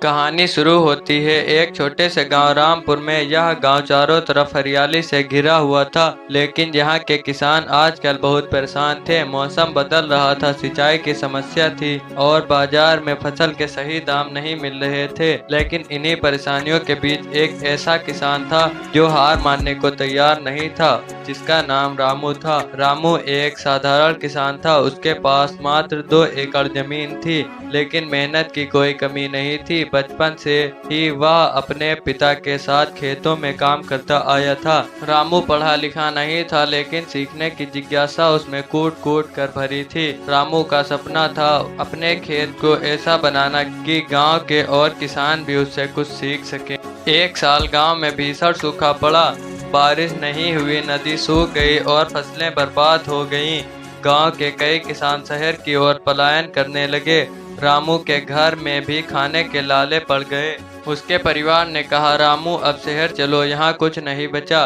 कहानी शुरू होती है एक छोटे से गांव रामपुर में। यह गांव चारों तरफ हरियाली से घिरा हुआ था, लेकिन यहाँ के किसान आजकल बहुत परेशान थे। मौसम बदल रहा था, सिंचाई की समस्या थी और बाजार में फसल के सही दाम नहीं मिल रहे थे। लेकिन इन्हीं परेशानियों के बीच एक ऐसा किसान था जो हार मानने को तैयार नहीं था, जिसका नाम रामू था। रामू एक साधारण किसान था। उसके पास मात्र 2 एकड़ जमीन थी, लेकिन मेहनत की कोई कमी नहीं थी। बचपन से ही वह अपने पिता के साथ खेतों में काम करता आया था। रामू पढ़ा लिखा नहीं था, लेकिन सीखने की जिज्ञासा उसमें कूट कूट कर भरी थी। रामू का सपना था अपने खेत को ऐसा बनाना कि गांव के और किसान भी उससे कुछ सीख सके। एक साल गांव में भीषण सूखा पड़ा। बारिश नहीं हुई, नदी सूख गई और फसलें बर्बाद हो गईं। गांव के कई किसान शहर की ओर पलायन करने लगे। रामू के घर में भी खाने के लाले पड़ गए। उसके परिवार ने कहा, रामू अब शहर चलो, यहाँ कुछ नहीं बचा।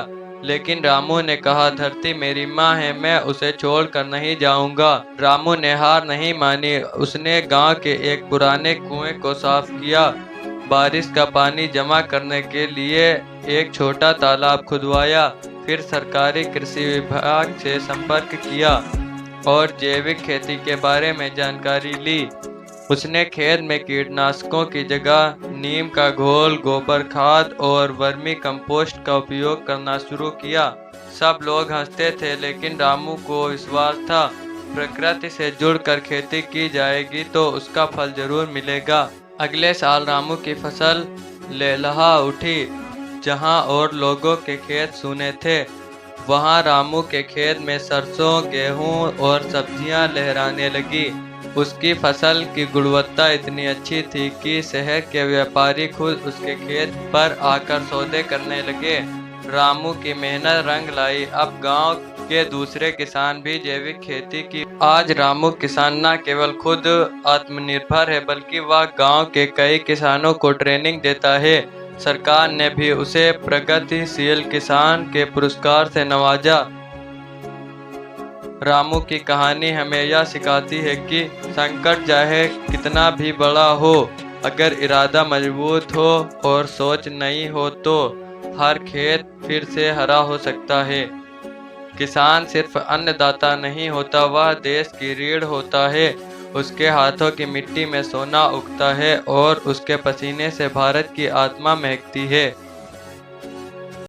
लेकिन रामू ने कहा, धरती मेरी माँ है, मैं उसे छोड़कर नहीं जाऊंगा। रामू ने हार नहीं मानी। उसने गांव के एक पुराने कुएं को साफ किया, बारिश का पानी जमा करने के लिए एक छोटा तालाब खुदवाया, फिर सरकारी कृषि विभाग से संपर्क किया और जैविक खेती के बारे में जानकारी ली। उसने खेत में कीटनाशकों की जगह नीम का घोल, गोबर खाद और वर्मी कंपोस्ट का उपयोग करना शुरू किया। सब लोग हंसते थे, लेकिन रामू को विश्वास था, प्रकृति से जुड़कर खेती की जाएगी तो उसका फल जरूर मिलेगा। अगले साल रामू की फसल लहलहा उठी। जहां और लोगों के खेत सूने थे, वहां रामू के खेत में सरसों, गेहूं और सब्जियां लहराने लगी। उसकी फसल की गुणवत्ता इतनी अच्छी थी कि शहर के व्यापारी खुद उसके खेत पर आकर सौदे करने लगे। रामू की मेहनत रंग लाई। अब गांव के दूसरे किसान भी जैविक खेती की। आज रामू किसान न केवल खुद आत्मनिर्भर है, बल्कि वह गांव के कई किसानों को ट्रेनिंग देता है। सरकार ने भी उसे प्रगतिशील किसान के पुरस्कार से नवाजा। रामू की कहानी हमें यह सिखाती है कि संकट चाहे कितना भी बड़ा हो, अगर इरादा मजबूत हो और सोच नई हो तो हर खेत फिर से हरा हो सकता है। किसान सिर्फ अन्नदाता नहीं होता, वह देश की रीढ़ होता है। उसके हाथों की मिट्टी में सोना उगता है और उसके पसीने से भारत की आत्मा महकती है।